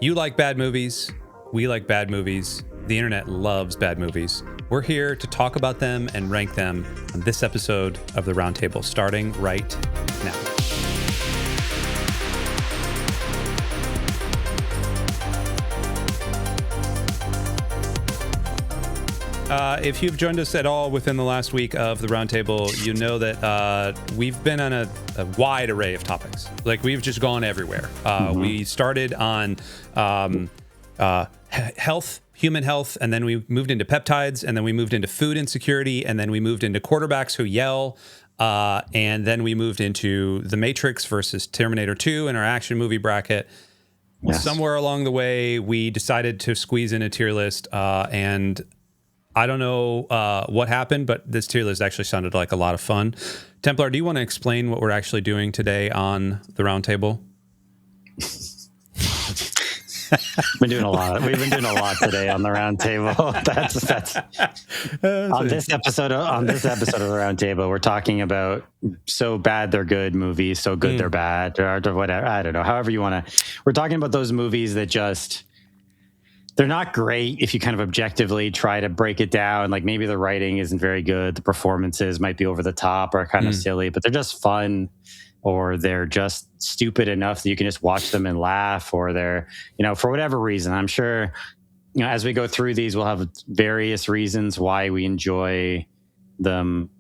You like bad movies. We like bad movies. The internet loves bad movies. We're here to talk about them and rank them on this episode of the Roundtable, starting right now. If you've joined us at all within the last week of the Roundtable, you know that we've been on a wide array of topics. Like, we've just gone everywhere. We started on health, human health, and then we moved into peptides, and then we moved into food insecurity, and then we moved into quarterbacks who yell, and then we moved into The Matrix versus Terminator 2 in our action movie bracket. Yes. Somewhere along the way, we decided to squeeze in a tier list, and I don't know what happened, but this tier list actually sounded like a lot of fun. Templar, do you want to explain what we're actually doing today on the Roundtable? We've been doing a lot today on the Roundtable. That's on this episode of the Roundtable. We're talking about so bad they're good movies, so good they're bad, or whatever. I don't know. However you want to. We're talking about those movies that just. They're not great if you kind of objectively try to break it down. Like, maybe the writing isn't very good, the performances might be over the top or kind of silly, but they're just fun, or they're just stupid enough that you can just watch them and laugh, or they're, for whatever reason. I'm sure, as we go through these, we'll have various reasons why we enjoy them.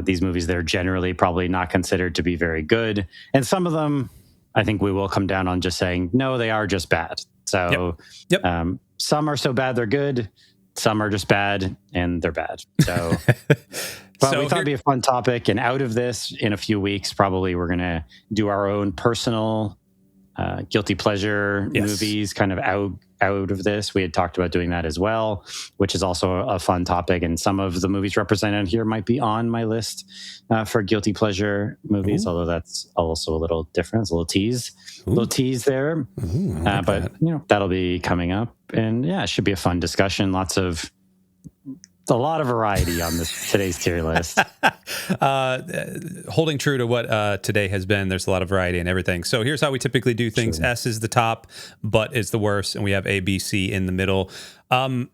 These movies, they're generally probably not considered to be very good. And some of them, I think we will come down on just saying, no, they are just bad. So, Yep. Some are so bad they're good. Some are just bad and they're bad. So, but we thought it'd be a fun topic. And out of this, in a few weeks, probably we're going to do our own personal guilty pleasure movies kind of out of this. We had talked about doing that as well, which is also a fun topic. And some of the movies represented here might be on my list for guilty pleasure movies, although that's also a little different. It's a little tease there. Like but that'll be coming up. And yeah, it should be a fun discussion. A lot of variety on today's tier list. Holding true to what today has been, there's a lot of variety and everything. So here's how we typically do things. Sure. S is the top, but is the worst, and we have A, B, C in the middle. Do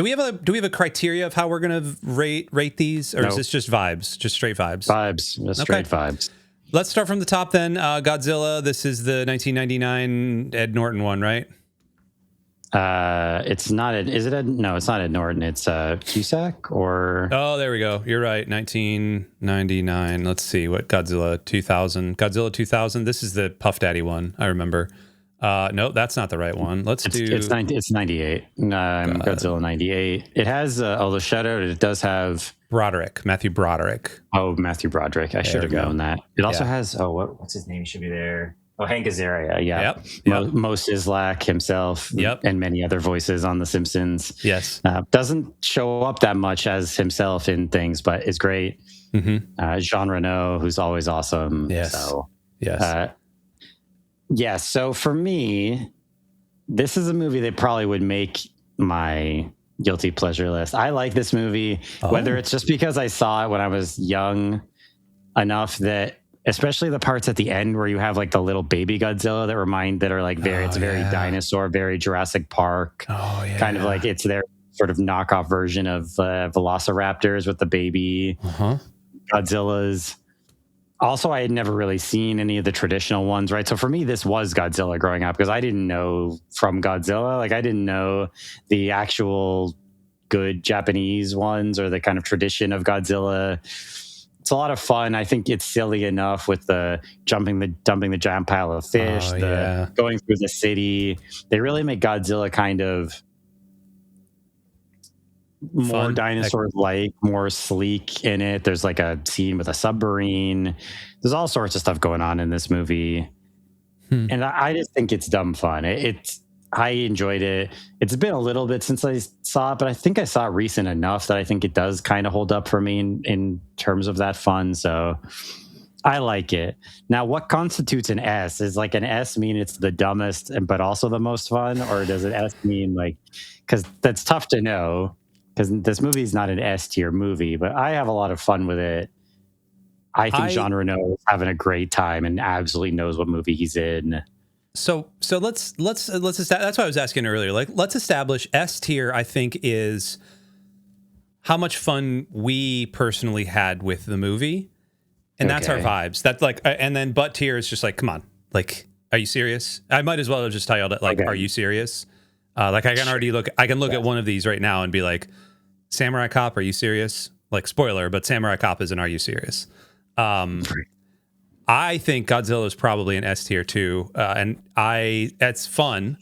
we have a criteria of how we're going to rate these, or is this just vibes, just straight vibes? Straight vibes. Let's start from the top then. Godzilla. This is the 1999 Ed Norton one, right? It's not is it no, it's not Ed Norton, it's Cusack or there we go, you're right. 1999. Let's see what Godzilla 2000. This is the Puff Daddy one, I remember. No, that's not the right one. It's 98. Godzilla 98. It has although shout out, it does have Matthew Broderick. Matthew Broderick. I should have known that. It also has what's his name should be there. Hank Azaria, yeah. Yep. Mo Sizlak himself, and many other voices on The Simpsons. Yes. Doesn't show up that much as himself in things, but is great. Jean Reno, who's always awesome. Yes. So, yes. So for me, this is a movie that probably would make my guilty pleasure list. I like this movie, whether it's just because I saw it when I was young enough that. Especially the parts at the end where you have like the little baby Godzilla that are like very dinosaur, very Jurassic Park. Kind of like it's their sort of knockoff version of Velociraptors with the baby Godzillas. Also, I had never really seen any of the traditional ones, right? So for me, this was Godzilla growing up because I didn't know from Godzilla. Like, I didn't know the actual good Japanese ones or the kind of tradition of Godzilla. It's a lot of fun. I think it's silly enough with the dumping the giant pile of fish, going through the city. They really make Godzilla kind of more dinosaur-like, more sleek in it. There's like a scene with a submarine. There's all sorts of stuff going on in this movie. And I just think it's dumb fun. I enjoyed it. It's been a little bit since I saw it, but I think I saw it recent enough that I think it does kind of hold up for me in terms of that fun. So I like it. Now, what constitutes an S? Is like an S mean it's the dumbest, but also the most fun? Or does an S mean like, because that's tough to know, because this movie is not an S tier movie, but I have a lot of fun with it. I think Jean Reno is having a great time and absolutely knows what movie he's in. So that's why I was asking earlier. Like, let's establish S tier. I think is how much fun we personally had with the movie, and that's our vibes. That's like, and then butt tier is just like, come on, like, are you serious? I might as well have just titled it like, are you serious? Like, I can already look at one of these right now and be like, Samurai Cop, are you serious? Like, spoiler, but Samurai Cop is an Are You Serious? I think Godzilla is probably an S tier too, and that's fun.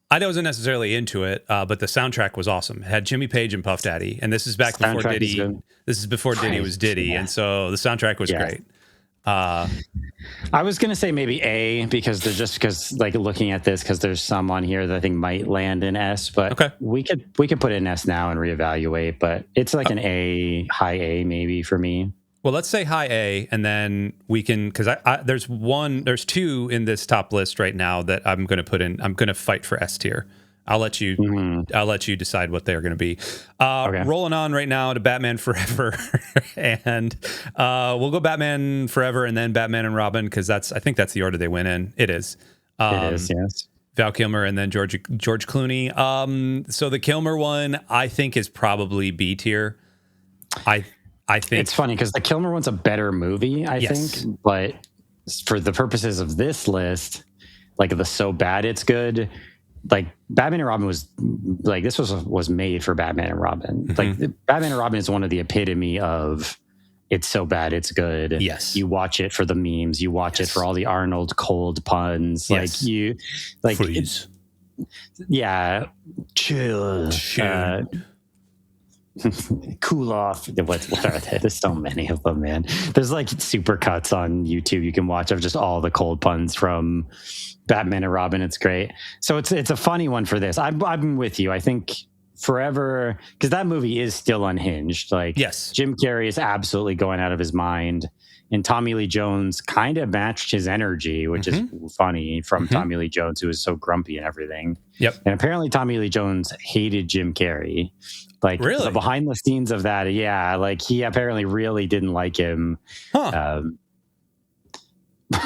I wasn't necessarily into it, but the soundtrack was awesome. It had Jimmy Page and Puff Daddy, and this is back before Diddy. This is before Diddy was Diddy, and so the soundtrack was great. I was gonna say maybe A because like looking at this because there's some on here that I think might land in S, but we could put it in S now and reevaluate. But it's like an A, high A maybe for me. Well, let's say high A, and then we can, because there's two in this top list right now that I'm going to put in. I'm going to fight for S tier. I'll let you decide what they're going to be. Rolling on right now to Batman Forever, and we'll go Batman Forever and then Batman and Robin because I think that's the order they went in. It is. It is, yes. Val Kilmer and then George Clooney. So the Kilmer one I think is probably B tier. I think it's funny because the Kilmer one's a better movie, I think, but for the purposes of this list, like the so bad it's good, like Batman and Robin was like this was made for Batman and Robin. Like Batman and Robin is one of the epitome of it's so bad it's good. Yes, you watch it for the memes, you watch it for all the Arnold cold puns. Yes. Like you, like freeze. Chill. Cool off. What are they? There's so many of them, man. There's like super cuts on YouTube you can watch of just all the cold puns from Batman and Robin. It's great. So it's a funny one for this. I'm with you. I think Forever, because that movie is still unhinged. Like, Jim Carrey is absolutely going out of his mind, and Tommy Lee Jones kind of matched his energy, which is funny from Tommy Lee Jones, who is so grumpy and everything. Yep. And apparently Tommy Lee Jones hated Jim Carrey. Like, really? The behind the scenes of that, like he apparently really didn't like him.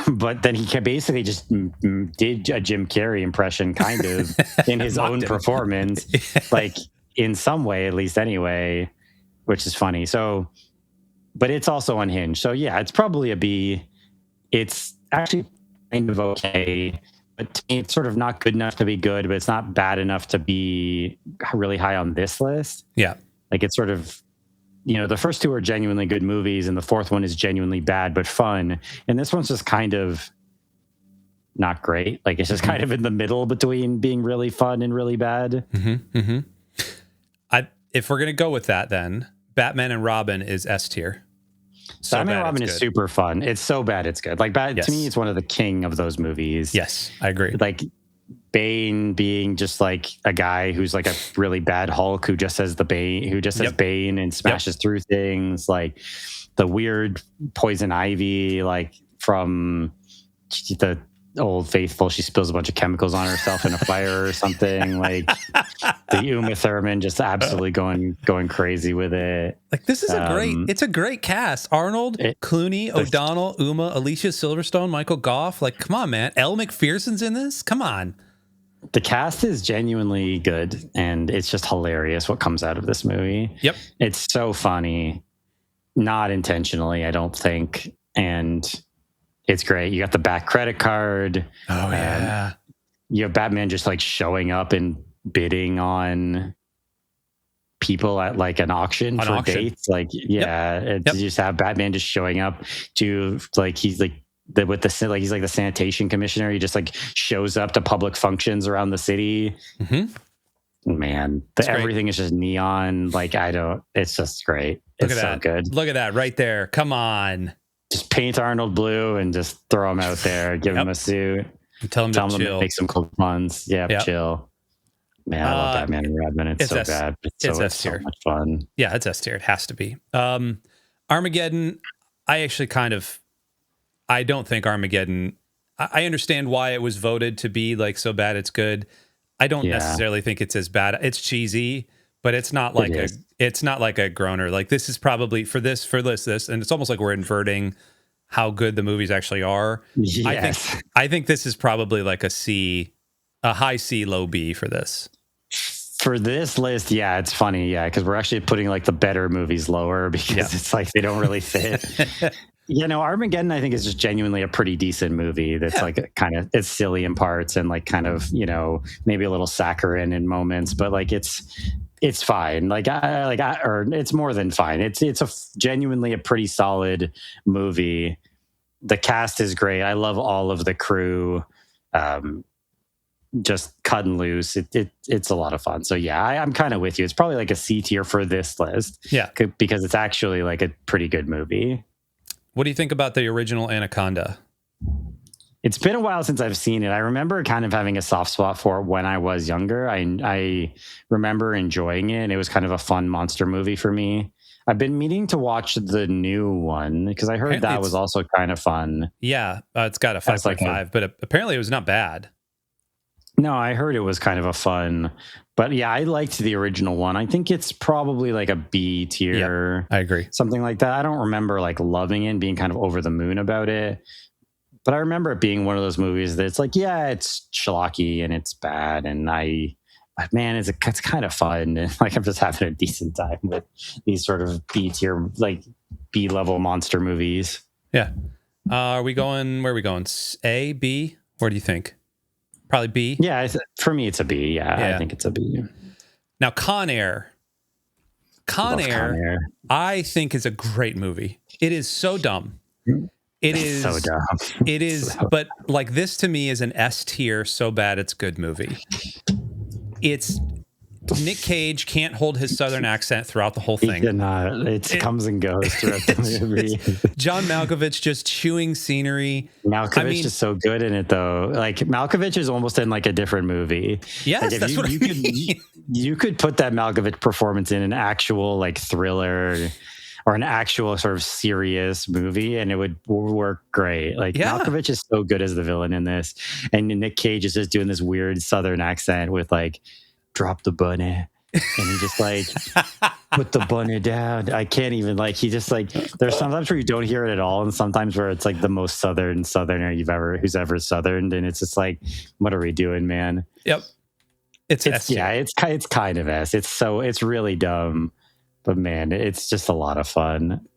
But then he basically just did a Jim Carrey impression kind of in his own performance, like in some way, at least anyway, which is funny. So, but it's also unhinged. So yeah, it's probably a B. It's actually kind of okay, but to me, it's sort of not good enough to be good, but it's not bad enough to be really high on this list. Yeah. Like it's sort of, the first two are genuinely good movies and the fourth one is genuinely bad, but fun. And this one's just kind of not great. Like it's just kind of in the middle between being really fun and really bad. If we're going to go with that, then Batman and Robin is S tier. So Batman and Robin is super fun. It's so bad it's good. Like to me, it's one of the king of those movies. Yes, I agree. Like Bane being just like a guy who's like a really bad Hulk who just says Bane and smashes through things. Like the weird Poison Ivy, like from the Old Faithful, she spills a bunch of chemicals on herself in a fire or something. Like the Uma Thurman just absolutely going crazy with it. Like this is it's a great cast. Arnold, Clooney, O'Donnell, Uma, Alicia Silverstone, Michael Goff. Like, come on, man. Elle McPherson's in this. Come on. The cast is genuinely good, and it's just hilarious what comes out of this movie. Yep. It's so funny. Not intentionally, I don't think. And it's great. You got the back credit card. Oh, yeah. You have Batman just like showing up and bidding on people at like an auction for dates. Like, you just have Batman just showing up to like, he's like, he's like the sanitation commissioner. He just like shows up to public functions around the city. Man, everything is just neon. Like, it's just great. It's so good. Look at that right there. Come on. Just paint Arnold blue and just throw him out there. Give him a suit. Tell him to chill. To make some cool puns. Chill. Man, I love Batman and Robin. It's so bad. It's so much fun. Yeah, it's S tier. It has to be. Armageddon, I don't think Armageddon, I understand why it was voted to be like so bad it's good. I don't necessarily think it's as bad. It's cheesy, but it's not like it's not like a groaner. Like this is probably for this, and it's almost like we're inverting how good the movies actually are. Yes. I think this is probably like a C, a high C, low B for this. For this list, yeah, it's funny, yeah, because we're actually putting like the better movies lower because it's like they don't really fit. Armageddon, I think, is just genuinely a pretty decent movie. That's like kind of, it's silly in parts and like kind of, maybe a little saccharine in moments, but like it's fine. Or it's more than fine. It's genuinely a pretty solid movie. The cast is great. I love all of the crew. Just cutting loose. It's a lot of fun. So yeah, I'm kind of with you. It's probably like a C tier for this list. Yeah, because it's actually like a pretty good movie. What do you think about the original Anaconda? It's been a while since I've seen it. I remember kind of having a soft spot for it when I was younger. I remember enjoying it. It was kind of a fun monster movie for me. I've been meaning to watch the new one because I heard that was also kind of fun. Yeah, it's got a 5.5, but apparently it was not bad. No, I heard it was kind of a fun, but yeah, I liked the original one. I think it's probably like a B tier. Yeah, I agree. Something like that. I don't remember like loving it and being kind of over the moon about it, but I remember it being one of those movies that it's like, yeah, it's schlocky and it's bad. But man, it's kind of fun. And like, I'm just having a decent time with these sort of B tier, like B level monster movies. Yeah. Where are we going? A, B? Where do you think? Probably B. Yeah, for me, it's a B. Yeah, I think it's a B. Now, Con Air. Con Air, I think, is a great movie. It is so dumb. It's so dumb. It is, but like this to me is an S tier, so bad it's good movie. It's Nick Cage can't hold his Southern accent throughout the whole thing. It comes and goes throughout the movie. John Malkovich just chewing scenery. Malkovich is so good in it, though. Like Malkovich is almost in like a different movie. Yes, like that's what I mean. You could put that Malkovich performance in an actual like thriller or an actual sort of serious movie, and it would work great. Like Malkovich is so good as the villain in this, and Nick Cage is just doing this weird Southern accent with like, drop the bunny, and he just like put the bunny down. I can't even like, he just like, there's sometimes where you don't hear it at all, and sometimes where it's like the most southerner who's ever southerned, and it's just like, what are we doing, man? Yep. It's kind of S. It's really dumb, but man, it's just a lot of fun.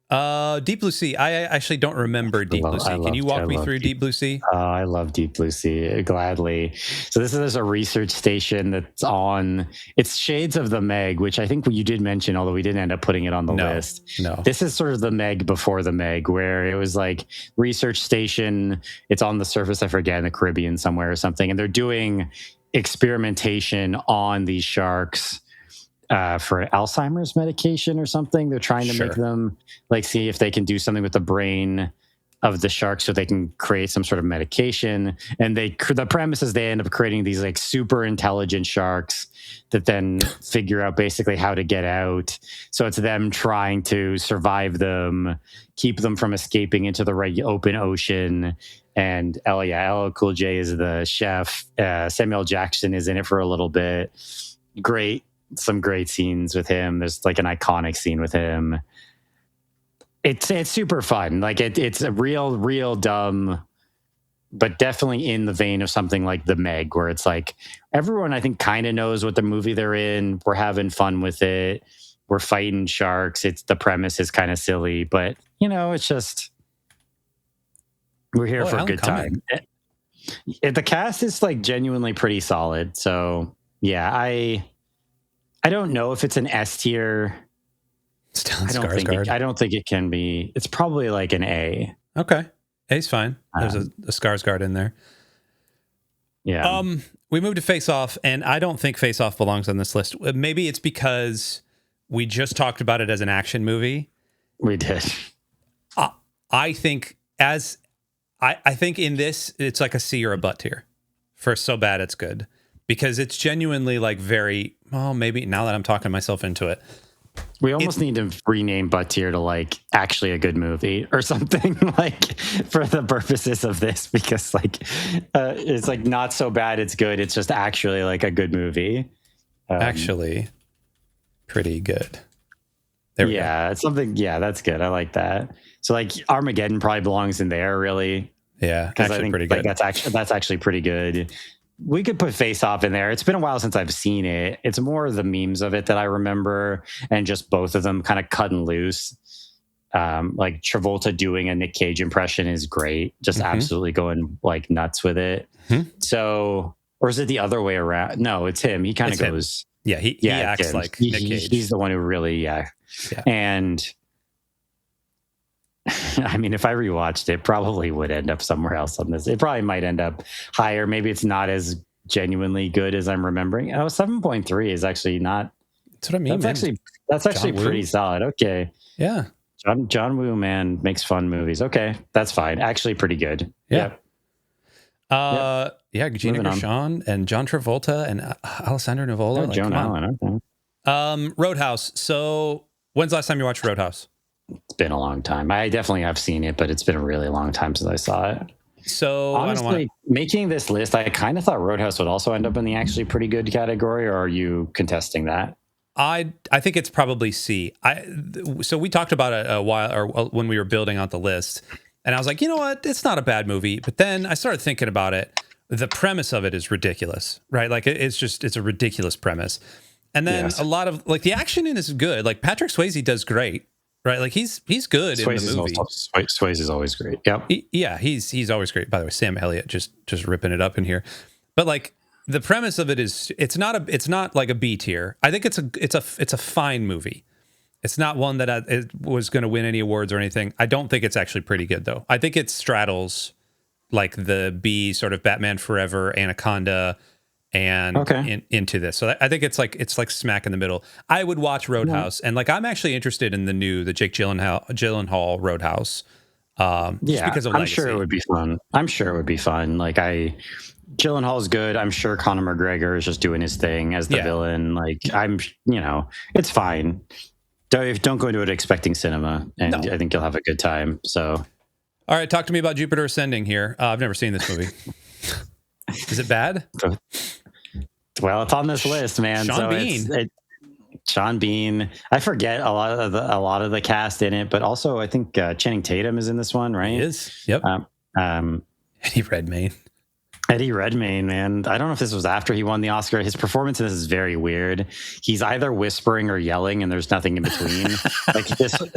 Deep Blue Sea. I actually don't remember Deep Blue Sea. Can you walk me through Deep Blue Sea? I love Deep Blue Sea, gladly. So this is a research station that's on, it's shades of the Meg, which I think you did mention, although we didn't end up putting it on the list. No. This is sort of the Meg before the Meg, where it was like research station. It's on the surface, I forget, in the Caribbean somewhere or something. And they're doing experimentation on these sharks for Alzheimer's medication or something. They're trying to make them like see if they can do something with the brain of the shark so they can create some sort of medication. And the premise is they end up creating these like super intelligent sharks that then figure out basically how to get out. So it's them trying to survive them, keep them from escaping into the open ocean. And LL Cool J is the chef. Samuel Jackson is in it for a little bit. Some great scenes with him. There's like an iconic scene with him. It's super fun. Like it's a real dumb, but definitely in the vein of something like The Meg, where it's like everyone I think kind of knows what the movie they're in. We're having fun with it. We're fighting sharks. The premise is kind of silly, but it's just we're here for a good time. The cast is like genuinely pretty solid. So yeah, I don't know if it's an S tier. I don't think it can be. It's probably like an A. Okay. A's fine. There's a Skarsgård in there. Yeah. We moved to Face Off, and I don't think Face Off belongs on this list. Maybe it's because we just talked about it as an action movie. We did. I think I think in this, it's like a C or a butt tier for so bad it's good. Because it's genuinely like maybe now that I'm talking myself into it. We almost need to rename Butt Tier to like actually a good movie or something, like for the purposes of this, because like it's like not so bad it's good. It's just actually like a good movie. Actually, pretty good. There we go. Yeah, it's something. Yeah, that's good. I like that. So like Armageddon probably belongs in there, really. Yeah, Because I actually think pretty like good. that's actually pretty good. We could put Face Off in there. It's been a while since I've seen it. It's more the memes of it that I remember, and just both of them kind of cutting loose. Like Travolta doing a Nick Cage impression is great. Just absolutely going like nuts with it. So, or is it the other way around? No, it's him. He kind of goes. Yeah, he acts like Nick Cage. He's the one who really, yeah. And I mean, if I rewatched it, probably would end up somewhere else on this. It probably might end up higher. Maybe it's not as genuinely good as I'm remembering. Oh, 7.3 is actually not. That's what I mean. That's actually pretty solid. Okay. Yeah. John Woo, man, makes fun movies. Okay, that's fine. Actually, pretty good. Yeah. Yeah, Gina Gershon and John Travolta and Alessandro Nivola. Joan Allen. Okay. Roadhouse. So, when's the last time you watched Roadhouse? It's been a long time. I definitely have seen it, but it's been a really long time since I saw it. So, honestly, making this list, I kind of thought Roadhouse would also end up in the actually pretty good category, or are you contesting that? I think it's probably C. So we talked about it a while, or when we were building out the list, and I was like, you know what, it's not a bad movie. But then I started thinking about it. The premise of it is ridiculous, right? Like it's a ridiculous premise. And then a lot of like the action in this is good. Like Patrick Swayze does great, right? Like he's good in the movie. Swayze is always great. Yep. He's always great. By the way, Sam Elliott just ripping it up in here. But like, the premise of it is it's not like a B tier. I think it's a fine movie. It's not one that it was going to win any awards or anything. I don't think it's actually pretty good though. I think it straddles like the B sort of Batman Forever, Anaconda, and into this. So I think it's like smack in the middle. I would watch Roadhouse, and like I'm actually interested in the Jake Gyllenhaal Roadhouse. Just because of I'm legacy. sure it would be fun. Like Gyllenhaal's good. I'm sure Conor McGregor is just doing his thing as the villain. Like it's fine. Don't go into it expecting cinema, and I think you'll have a good time. So, all right, talk to me about Jupiter Ascending here. I've never seen this movie. Is it bad? Well, it's on this list, man. Sean Bean. Sean Bean. I forget a lot of the cast in it, but also I think Channing Tatum is in this one, right? He is. Yep. Eddie Redmayne, man. I don't know if this was after he won the Oscar. His performance in this is very weird. He's either whispering or yelling, and there's nothing in between. Like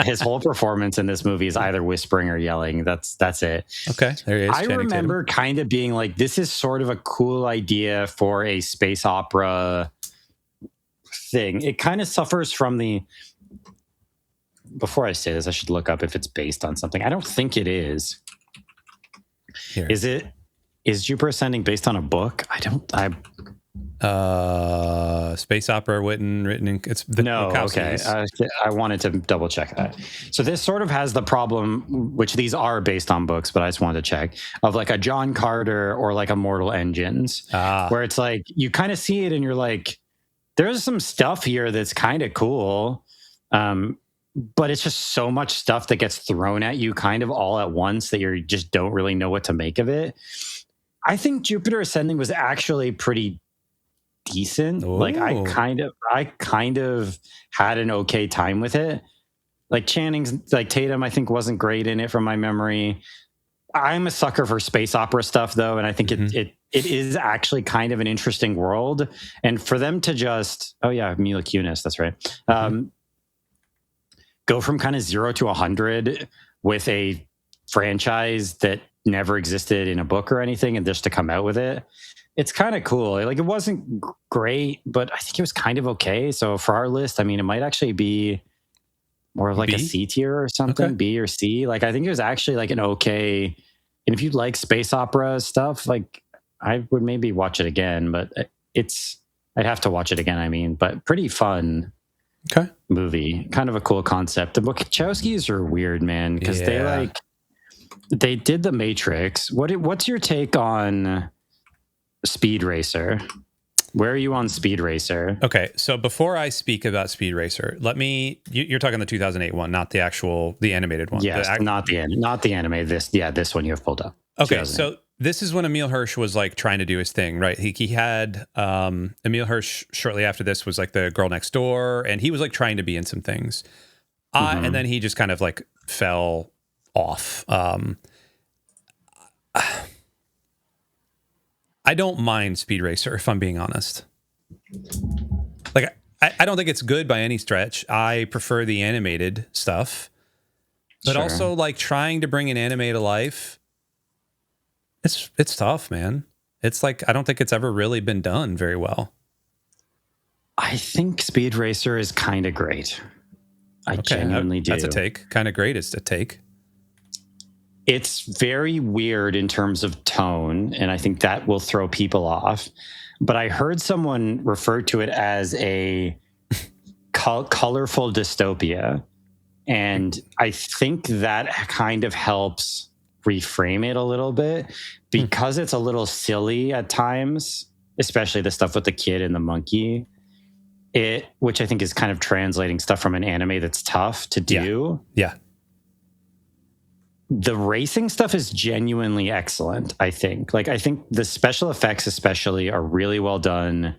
his whole performance in this movie is either whispering or yelling. That's it. Okay, there he is. I remember kind of being like, this is sort of a cool idea for a space opera thing. It kind of suffers from the. Before I say this, I should look up if it's based on something. I don't think it is. Here. Is Jupiter Ascending based on a book? Space opera written in it's the Wachowskis. Okay. I wanted to double check that. So this sort of has the problem, which these are based on books, but I just wanted to check, of like a John Carter or like a Mortal Engines, where it's like you kind of see it and you're like, there's some stuff here that's kind of cool. But it's just so much stuff that gets thrown at you kind of all at once that you just don't really know what to make of it. I think Jupiter Ascending was actually pretty decent. Ooh. Like I kind of had an okay time with it. Like Tatum, I think wasn't great in it from my memory. I'm a sucker for space opera stuff though, and I think it is actually kind of an interesting world. And for them to just Mila Kunis, that's right. Go from kind of 0 to 100 with a franchise that never existed in a book or anything, and just to come out with it, it's kind of cool. Like it wasn't great, but I think it was kind of okay. So for our list, I mean, it might actually be more of like a C tier or something, B or C. Like I think it was actually like an okay. And if you like space opera stuff, like I would maybe watch it again, but I'd have to watch it again. I mean, but pretty fun. Okay. Movie, kind of a cool concept. The Wachowskis are weird, man, because they did The Matrix. What's your take on Speed Racer? Where are you on Speed Racer? Okay, so before I speak about Speed Racer, you're talking the 2008 one, not the animated one. Yes, not the anime. This one you have pulled up. Okay, so this is when Emil Hirsch was like trying to do his thing, right? He had Emil Hirsch shortly after this was like the Girl Next Door, and he was like trying to be in some things. And then he just kind of like fell off. I don't mind Speed Racer, if I'm being honest. Like, I don't think it's good by any stretch. I prefer the animated stuff. But also, like, trying to bring an anime to life, it's tough, man. It's like, I don't think it's ever really been done very well. I think Speed Racer is kind of great. I genuinely do. That's a take. Kind of great is a take. It's very weird in terms of tone, and I think that will throw people off. But I heard someone refer to it as a colorful dystopia. And I think that kind of helps reframe it a little bit because it's a little silly at times, especially the stuff with the kid and the monkey. Which I think is kind of translating stuff from an anime that's tough to do. Yeah. The racing stuff is genuinely excellent, I think. Like, I think the special effects especially are really well done.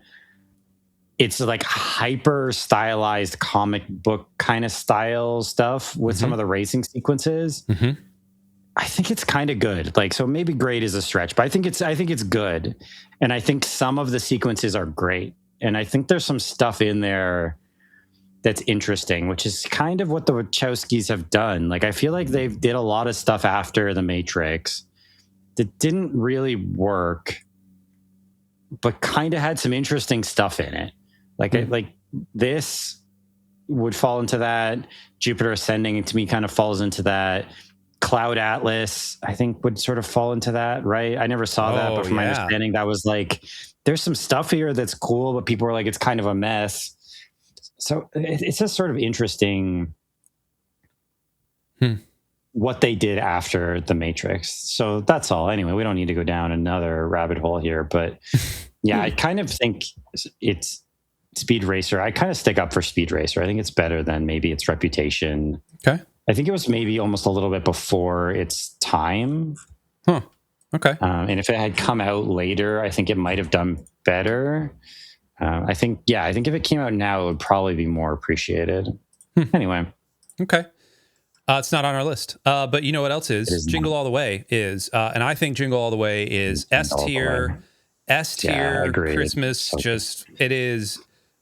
It's like hyper stylized comic book kind of style stuff with some of the racing sequences. I think it's kind of good. Like, so maybe great is a stretch, but I think it's good. And I think some of the sequences are great. And I think there's some stuff in there that's interesting, which is kind of what the Wachowskis have done. Like, I feel like they did a lot of stuff after The Matrix that didn't really work, but kind of had some interesting stuff in it. Like, like this would fall into that. Jupiter Ascending, to me, kind of falls into that. Cloud Atlas, I think, would sort of fall into that, right? I never saw that, but from my understanding, that was like, there's some stuff here that's cool, but people were like, it's kind of a mess. So it's just sort of interesting what they did after The Matrix. So that's all. Anyway, we don't need to go down another rabbit hole here, but yeah, I kind of think it's Speed Racer. I kind of stick up for Speed Racer. I think it's better than maybe its reputation. Okay. I think it was maybe almost a little bit before its time. Okay. And if it had come out later, I think it might have done better. I think if it came out now, it would probably be more appreciated. Anyway. Okay. It's not on our list. But you know what else is? Jingle All the Way is. And I think Jingle All the Way is S tier Christmas. So just, it is.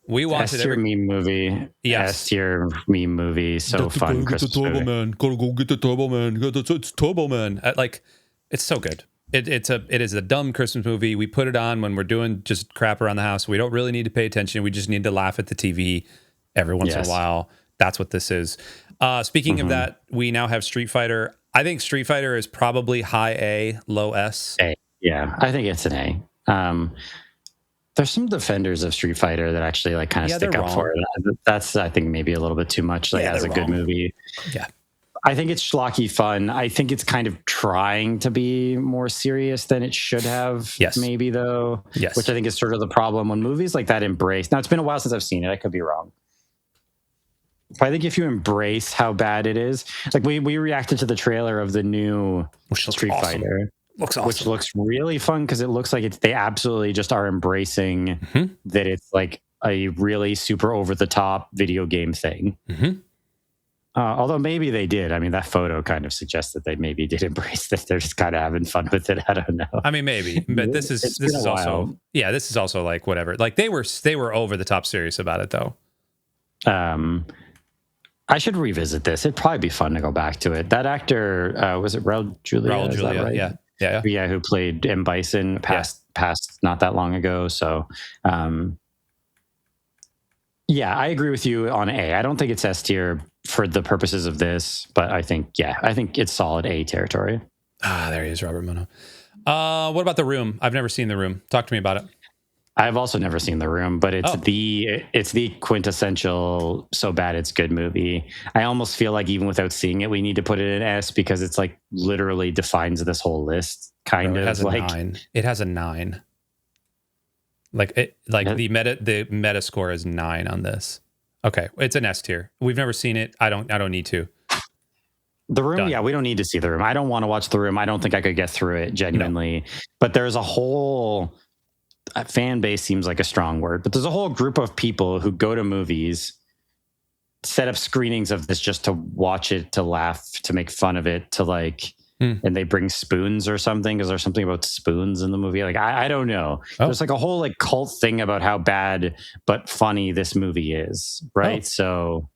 We watch it every meme movie. Yes. S tier meme movie. So fun. Christmas movie. Man. Gotta go get the Turbo Man. It's Turbo Man. Like, it's so good. It is a dumb Christmas movie. We put it on when we're doing just crap around the house. We don't really need to pay attention. We just need to laugh at the TV every once in a while. That's what this is. Speaking of that, we now have Street Fighter. I think Street Fighter is probably high A, low S. A. Yeah, I think it's an A. There's some defenders of Street Fighter that actually like kind of stick up for it. That's, I think, maybe a little bit too much. Like, as a good movie. Yeah. I think it's schlocky fun. I think it's kind of trying to be more serious than it should have. Yes. Maybe, though. Yes. Which I think is sort of the problem when movies like that embrace. Now, it's been a while since I've seen it. I could be wrong. But I think if you embrace how bad it is, like we reacted to the trailer of the new Street Fighter. Looks awesome. Which looks really fun because it looks like they absolutely just are embracing that it's like a really super over the top video game thing. Although maybe they did. I mean, that photo kind of suggests that they maybe did embrace that. They're just kind of having fun with it. I don't know. I mean, maybe, but this is also this is also like whatever. Like they were over the top serious about it though. I should revisit this. It'd probably be fun to go back to it. That actor was it Raul Julia? Raul Julia, right? Yeah, who played M. Bison passed not that long ago. So, I agree with you on A. I don't think it's S tier for the purposes of this, but I think it's solid A territory. There he is, Robert Mono. What about The Room? I've never seen The Room. Talk to me about it. I've also never seen The Room, but it's the quintessential so bad it's good movie. I almost feel like even without seeing it, we need to put it in S because it's like literally defines this whole list. It has a 9. It has a 9. The meta score is 9 on this. Okay, it's an S tier. We've never seen it. I don't need to. The Room, done. Yeah, we don't need to see The Room. I don't want to watch The Room. I don't think I could get through it genuinely. No. But there's a whole fan base seems like a strong word, but there's a whole group of people who go to movies set up screenings of this just to watch it, to laugh, to make fun of it, to like, and they bring spoons or something. Is there something about spoons in the movie? Like, I don't know. Oh. There's like a whole like cult thing about how bad but funny this movie is, right? So,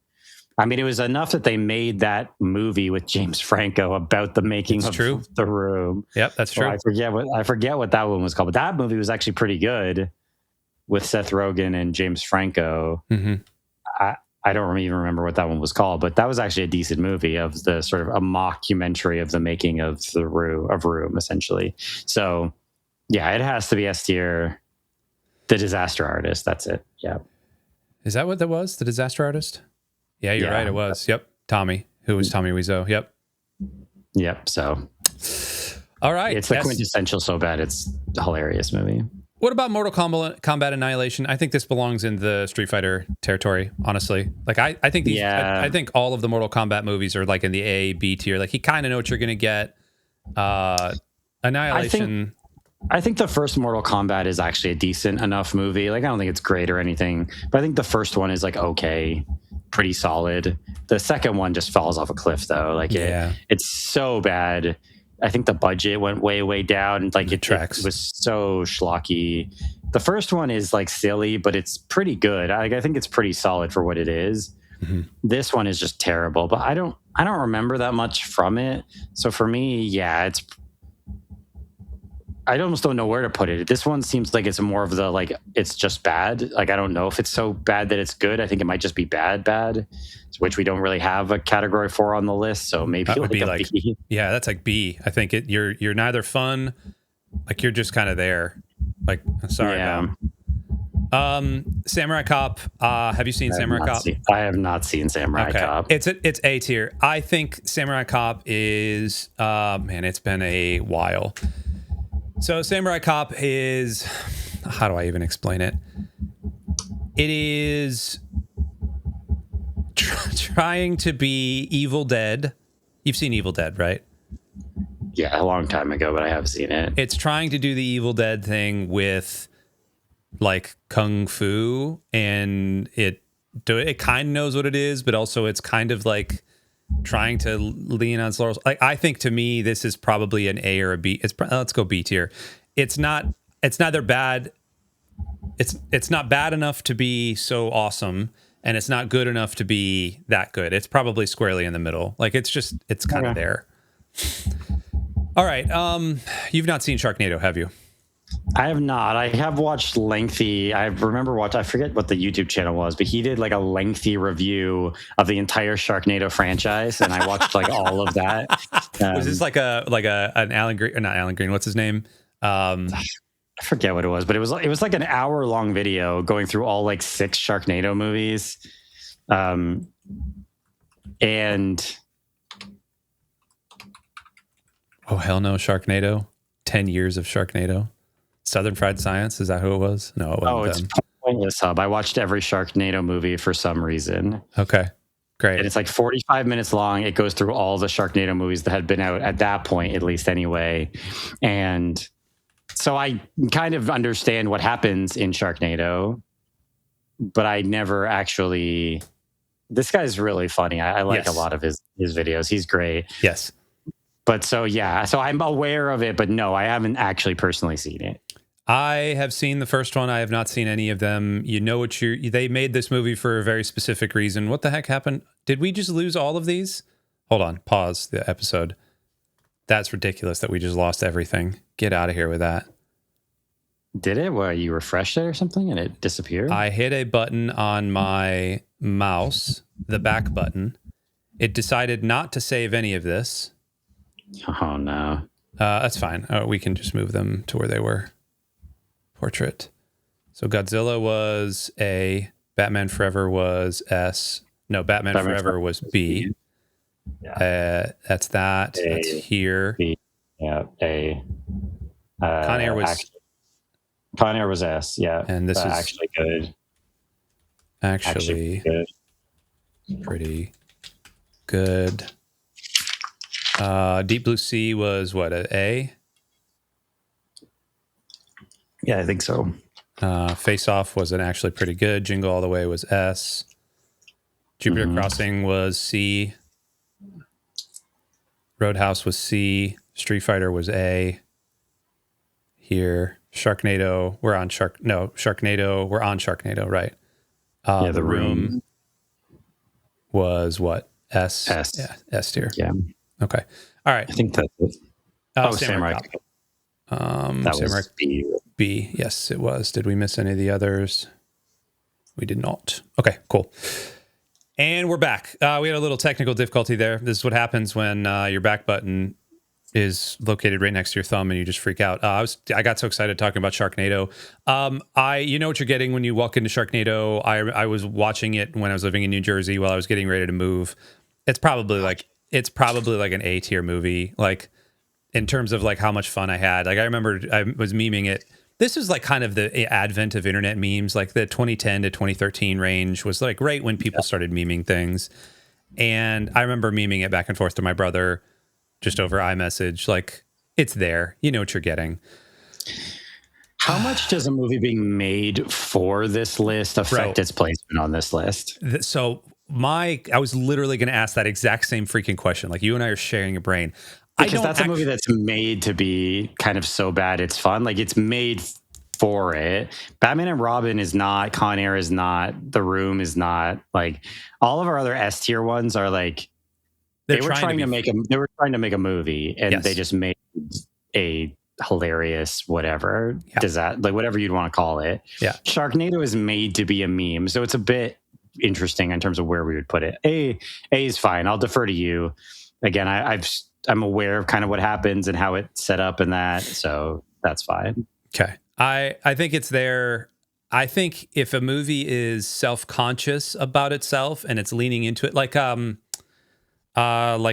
I mean, it was enough that they made that movie with James Franco about the making of The Room. Yep, that's true. I forget what that one was called, but that movie was actually pretty good with Seth Rogen and James Franco. I don't even remember what that one was called, but that was actually a decent movie of the sort of a mockumentary of the making of Room, essentially. So, yeah, it has to be S tier. The Disaster Artist. That's it. Yeah. Is that what that was? The Disaster Artist? Yeah, you're right. It was. Yep. Tommy, who was Tommy Wiseau. Yep. Yep. So, all right. It's the quintessential so bad it's a hilarious movie. What about Mortal Kombat Annihilation? I think this belongs in the Street Fighter territory, honestly. Like, I think these, I think all of the Mortal Kombat movies are like in the A, B tier. Like, you kind of know what you're going to get. Annihilation. I think the first Mortal Kombat is actually a decent enough movie. Like, I don't think it's great or anything, but I think the first one is like okay, pretty solid. The second one just falls off a cliff, though. Like, it's so bad. I think the budget went way down. Like it was so schlocky. The first one is like silly, but it's pretty good. I think it's pretty solid for what it is. This one is just terrible, but I don't remember that much from it. So for me, I almost don't know where to put it. This one seems like it's more of the like it's just bad. Like I don't know if it's so bad that it's good. I think it might just be bad, which we don't really have a category for on the list. So maybe that would be like B. Yeah, that's like B. I think you're neither fun, like you're just kind of there. Like sorry, Samurai Cop. Have you seen Samurai Cop? I have not seen Samurai Cop. It's A tier. I think Samurai Cop is man, it's been a while. So Samurai Cop is, how do I even explain it? It is trying to be Evil Dead. You've seen Evil Dead, right? Yeah, a long time ago, but I have seen it. It's trying to do the Evil Dead thing with like kung fu, and it kind of knows what it is, but also it's kind of like trying to lean on laurels. Like I think to me, this is probably an A or a B. Let's go B tier. It's neither bad. It's not bad enough to be so awesome, and it's not good enough to be that good. It's probably squarely in the middle. Like it's kind of there. All right. You've not seen Sharknado, have you? I have not. I have watched lengthy. I forget what the YouTube channel was, but he did like a lengthy review of the entire Sharknado franchise, and I watched like all of that. Was this like an Alan Green? Or not Alan Green. What's his name? I forget what it was, but it was like an hour-long video going through all like 6 Sharknado movies, and oh hell no, Sharknado! 10 years of Sharknado. Southern Fried Science, is that who it was? No, it wasn't. It's Pointless Hub. I watched every Sharknado movie for some reason. Okay, great. And it's like 45 minutes long. It goes through all the Sharknado movies that had been out at that point, at least anyway. And so I kind of understand what happens in Sharknado, but I never actually... This guy's really funny. I like a lot of his videos. He's great. Yes. But so I'm aware of it, but no, I haven't actually personally seen it. I have seen the first one. I have not seen any of them. You know what they made this movie for a very specific reason. What the heck happened? Did we just lose all of these? Hold on. Pause the episode. That's ridiculous that we just lost everything. Get out of here with that. Did it? Well, you refreshed it or something and it disappeared? I hit a button on my mouse, the back button. It decided not to save any of this. Oh, no. That's fine. We can just move them to where they were. Portrait. So Godzilla was A. Batman Forever was S. No, Batman Forever was B. Yeah. That's that. A, that's here. B. Yeah, A. Con Air was S. Yeah, and this is actually good. Actually good. Pretty good. Deep Blue Sea was what, an A? Yeah, I think so. Face Off was an actually pretty good. Jingle All the Way was S. Jupiter Crossing was C. Roadhouse was C. Street Fighter was A. Here, Sharknado. Sharknado. We're on Sharknado, right? The Room was what? S. Yeah, S tier. Yeah. Okay. All right. I think that's it. Samurai Cop. That Samurai was B. B. Yes, it was. Did we miss any of the others? We did not. Okay, cool. And we're back. We had a little technical difficulty there. This is what happens when your back button is located right next to your thumb and you just freak out. I got so excited talking about Sharknado. You know what you're getting when you walk into Sharknado. I was watching it when I was living in New Jersey while I was getting ready to move. It's probably like an A tier movie, like in terms of like how much fun I had. Like I remember I was memeing it. This is like kind of the advent of internet memes, like the 2010 to 2013 range was like right when people started memeing things. And I remember memeing it back and forth to my brother just over iMessage. Like, it's there. You know what you're getting. How much does a movie being made for this list affect its placement on this list? So I was literally going to ask that exact same freaking question. Like, you and I are sharing a brain. Because that's a movie that's made to be kind of so bad it's fun. Like, it's made for it. Batman and Robin is not. Con Air is not. The Room is not. Like, all of our other S tier ones are like, they were trying to make a movie, and they just made a hilarious whatever. Does that, like, whatever you'd want to call it. Yeah. Sharknado is made to be a meme, so it's a bit interesting in terms of where we would put it. A is fine. I'll defer to you. Again, I'm aware of kind of what happens and how it's set up and that, so that's fine. Okay. I think it's there. I think if a movie is self-conscious about itself and it's leaning into it, like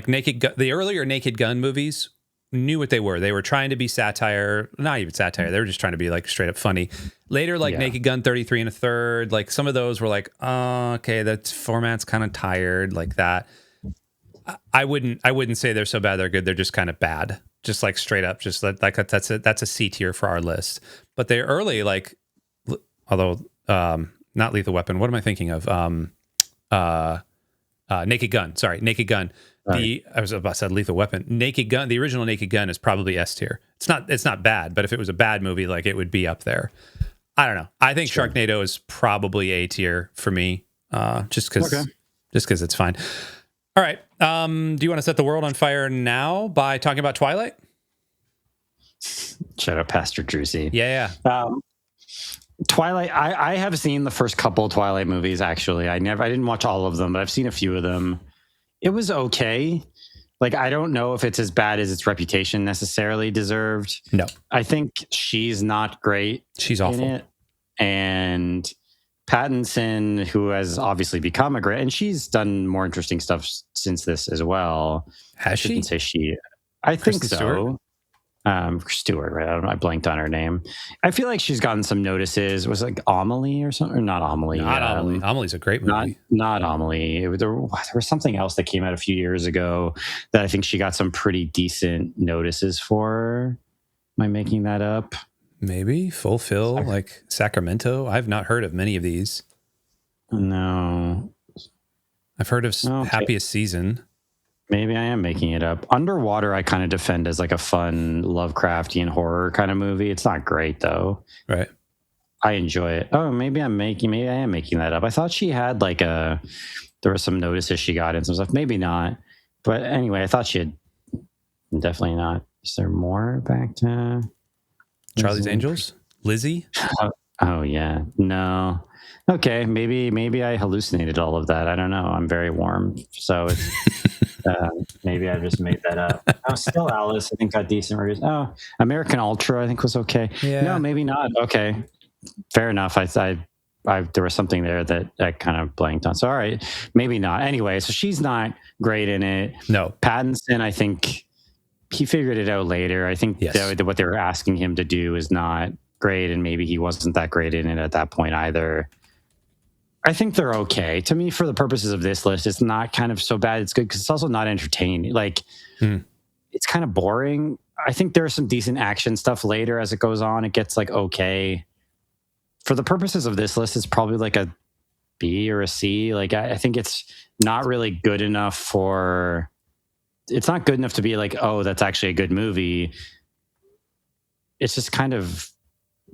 Naked Gun, the earlier Naked Gun movies knew what they were. They were trying to be satire, not even satire. They were just trying to be like straight up funny. Later, like Naked Gun 33 1/3, like some of those were like, oh, okay, that format's kind of tired, like that. I wouldn't say they're so bad they're good. They're just kind of bad. Just like straight up, just like that's a C tier for our list. But they're early, like, although not Lethal Weapon. What am I thinking of? Naked Gun. Sorry, Naked Gun. I was about to say Lethal Weapon. Naked Gun. The original Naked Gun is probably S tier. It's not bad, but if it was a bad movie, like it would be up there. I don't know. I think Sharknado is probably A tier for me, just because it's fine. All right. Do you want to set the world on fire now by talking about Twilight? Shout out Pastor Druzy. Yeah. Twilight. I have seen the first couple Twilight movies. Actually, I didn't watch all of them, but I've seen a few of them. It was okay. Like, I don't know if it's as bad as its reputation necessarily deserved. No, I think she's not great. She's awful. In it. And Pattinson, who has obviously become a great, and she's done more interesting stuff since this as well. Has she? I shouldn't say she. I think so. Stewart? Stewart, right? I don't know. I blanked on her name. I feel like she's gotten some notices. Was it like Amelie or something? Or not Amelie. Not Amelie. Amelie's a great movie. Not Amelie. There was something else that came out a few years ago that I think she got some pretty decent notices for. Am I making that up? Maybe Fulfill, like Sacramento. I've not heard of many of these. No. I've heard of Happiest Season. Maybe I am making it up. Underwater, I kind of defend as like a fun Lovecraftian horror kind of movie. It's not great though. Right. I enjoy it. Oh, maybe I am making that up. I thought she had like there were some notices she got and some stuff. Maybe not. But anyway, I thought she had. Definitely not. Is there more back to Charlie's Angels? Lizzie? Oh yeah. No. Okay, maybe I hallucinated all of that. I don't know. I'm very warm, so it's maybe I just made that up. Oh, Still Alice, I think got decent reviews. Oh, American Ultra, I think was okay. Yeah. No, maybe not. Okay, fair enough. I there was something there that I kind of blanked on. So all right, maybe not. Anyway, so she's not great in it. No, Pattinson, I think he figured it out later. I think what they were asking him to do is not great, and maybe he wasn't that great in it at that point either. I think they're okay. To me, for the purposes of this list, it's not kind of so bad. It's good because it's also not entertaining. Like, it's kind of boring. I think there's some decent action stuff later as it goes on. It gets like okay. For the purposes of this list, it's probably like a B or a C. Like I think it's not really good enough for. It's not good enough to be like, oh, that's actually a good movie. It's just kind of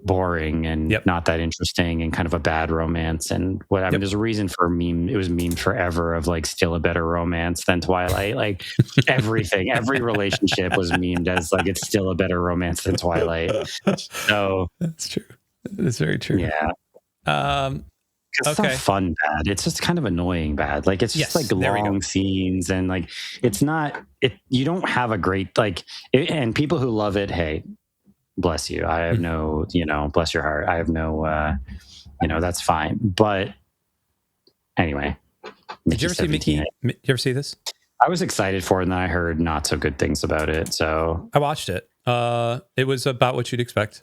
boring and not that interesting and kind of a bad romance and whatever. I mean, there's a reason for meme. It was memed forever of like still a better romance than Twilight. Like everything, every relationship was memed as like it's still a better romance than Twilight. So that's true. That's very true. Yeah. It's not fun bad. It's just kind of annoying bad. Like it's just like long scenes and like it's not. You don't have a great like. And people who love it, hey, bless you. I have no, bless your heart. I have no, that's fine. But anyway, did you ever see Mickey? Did you ever see this? I was excited for it, and then I heard not so good things about it. So I watched it. It was about what you'd expect.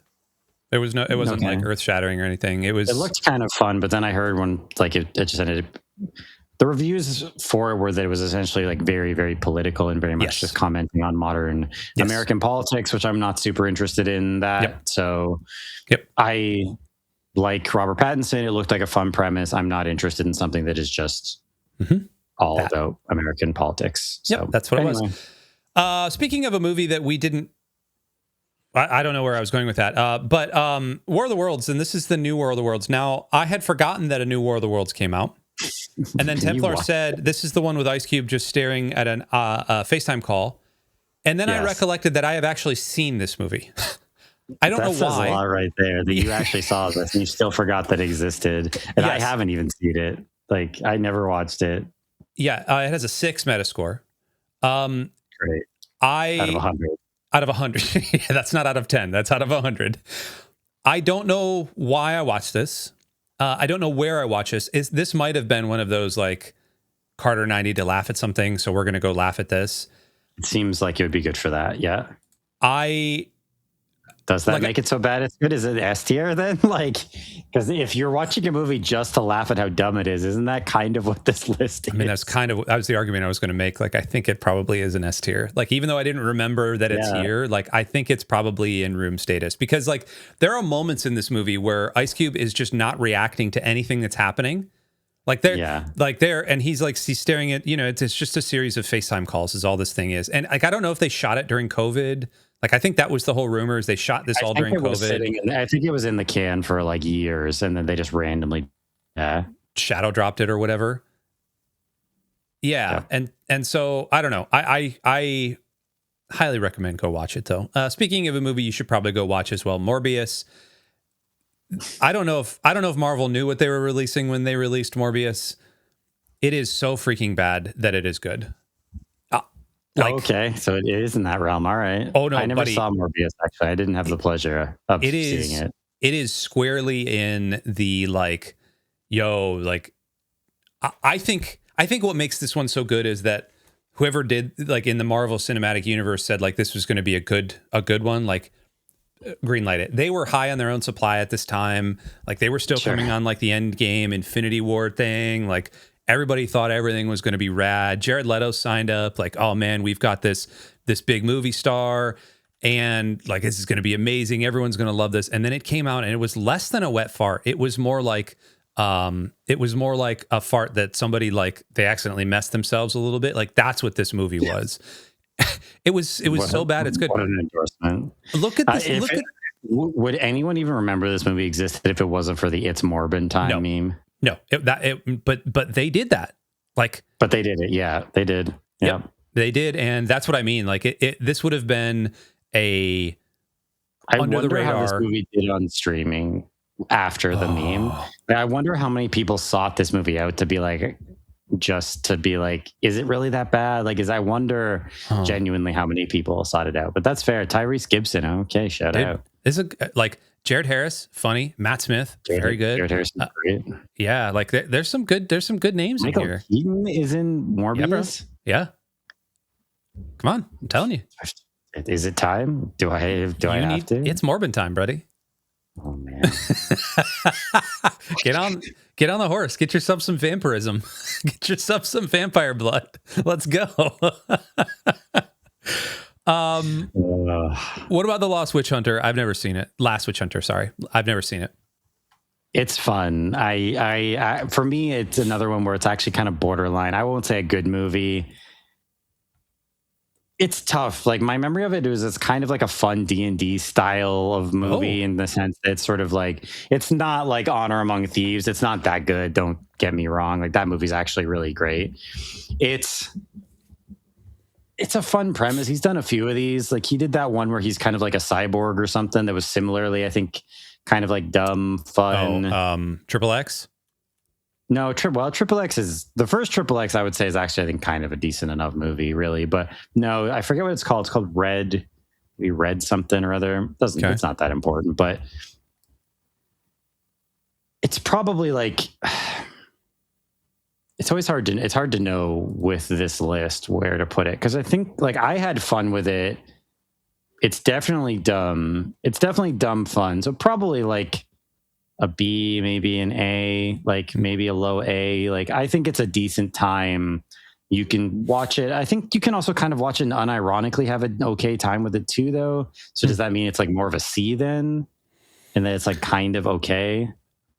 It wasn't like earth shattering or anything. It looked kind of fun, but then I heard it just ended. The reviews for it were that it was essentially like very, very political and very much just commenting on modern American politics, which I'm not super interested in that. So I like Robert Pattinson. It looked like a fun premise. I'm not interested in something that is just all about American politics. So that's what it was. Speaking of a movie that we didn't, I don't know where I was going with that. But War of the Worlds, and this is the new War of the Worlds. Now, I had forgotten that a new War of the Worlds came out. And then Templar said, this is the one with Ice Cube just staring at a FaceTime call. And then I recollected that I have actually seen this movie. I don't know why. That says a lot right there, that you actually saw this and you still forgot that it existed. And I haven't even seen it. Like, I never watched it. Yeah, it has a 6 Metascore. Great. Out of 100. Out of 100. Yeah, that's not out of 10. That's out of 100. I don't know why I watched this. I don't know where I watch this. This might have been one of those like Carter and I need to laugh at something, so we're going to go laugh at this. It seems like it would be good for that. Yeah. Does that make it so bad it's good? Is it S tier then? Like, because if you're watching a movie just to laugh at how dumb it is, isn't that kind of what this list is? I mean, that was the argument I was going to make. Like, I think it probably is an S tier. Like, even though I didn't remember that it's here, like, I think it's probably in room status because, like, there are moments in this movie where Ice Cube is just not reacting to anything that's happening. Like and he's staring at, it's just a series of FaceTime calls is all this thing is. And like, I don't know if they shot it during COVID. Like, I think that was the whole rumor is they shot this all during COVID. I think it was in the can for like years, and then they just randomly shadow dropped it or whatever. Yeah. And so I don't know. I highly recommend go watch it though. Speaking of a movie you should probably go watch as well, Morbius. I don't know if Marvel knew what they were releasing when they released Morbius. It is so freaking bad that it is good. Okay, so it is in that realm. All right. Oh no, I never saw Morbius. Actually, I didn't have the pleasure of seeing it. It is squarely in the like, I think what makes this one so good is that whoever did like in the Marvel Cinematic Universe said like this was going to be a good one. Like, greenlight it. They were high on their own supply at this time. Like they were still coming on like the Endgame Infinity War thing. Like. Everybody thought everything was going to be rad. Jared Leto signed up like, oh man, we've got this big movie star and like, this is going to be amazing. Everyone's going to love this. And then it came out and it was less than a wet fart. It was more like a fart that somebody like they accidentally messed themselves a little bit. Like that's what this movie was. It was so bad. It's good. What an endorsement. Look at this. Would anyone even remember this movie existed if it wasn't for the It's Morbin time meme? No, but they did that. Like, but they did it. Yeah, they did. Yeah, they did, and that's what I mean. Like, this would have been a under the radar. How this movie did on streaming after the meme. I wonder how many people sought this movie out to be like, just to be like, is it really that bad? Like, I wonder genuinely how many people sought it out. But that's fair. Tyrese Gibson. Okay, shout out. Is it like? Jared Harris, funny. Matt Smith, very good. Jared Harris is great. Yeah, like there's some good names Michael in here. Keaton is in Morbius. Yeah. Come on, I'm telling you. Is it time? Do I have to? It's Morbin time, buddy. Oh man. Get on the horse. Get yourself some vampirism. Get yourself some vampire blood. Let's go. What about The Lost Witch Hunter? I've never seen it. Last Witch Hunter, sorry. I've never seen it. It's fun. I for me, it's another one where it's actually kind of borderline. I won't say a good movie. It's tough. Like my memory of it is it's kind of like a fun D&D style of movie in the sense that it's sort of like, it's not like Honor Among Thieves. It's not that good. Don't get me wrong. Like that movie's actually really great. It's a fun premise. He's done a few of these. Like he did that one where he's kind of like a cyborg or something that was similarly, I think, kind of like dumb, fun. Triple X? No, Triple X is the first Triple X. I would say is actually, I think, kind of a decent enough movie, really. But no, I forget what it's called. It's called Red. We read something or other. It's not that important, but it's probably like it's hard to know with this list where to put it because I think like I had fun with it. It's definitely dumb. It's definitely dumb fun. So probably like a B, maybe an A, like maybe a low A. Like I think it's a decent time. You can watch it. I think you can also kind of watch it and unironically have an okay time with it too, though. So does that mean it's like more of a C then? And then it's like kind of okay?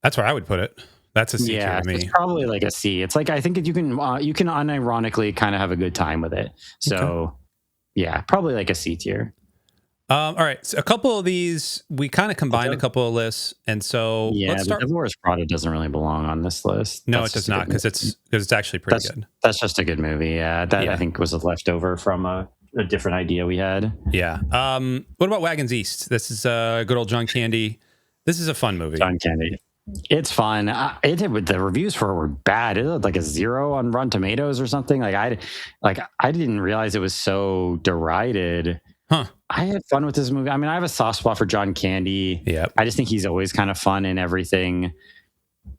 That's where I would put it. That's a C tier to me. It's probably like a C. It's like I think you can unironically kind of have a good time with it. So yeah, probably like a C tier. All right, so a couple of these we kind of combined a couple of lists, and so let's start. The Devil Wears Prada doesn't really belong on this list. No, it does not because it's actually pretty good. That's just a good movie. Yeah, I think was a leftover from a different idea we had. Yeah. What about Wagons East? This is good old John Candy. This is a fun movie. John Candy. It's fun. The reviews for it were bad. It had like a 0 on Rotten Tomatoes or something. I didn't realize it was so derided. Huh. I had fun with this movie. I mean, I have a soft spot for John Candy. Yeah. I just think he's always kind of fun and everything.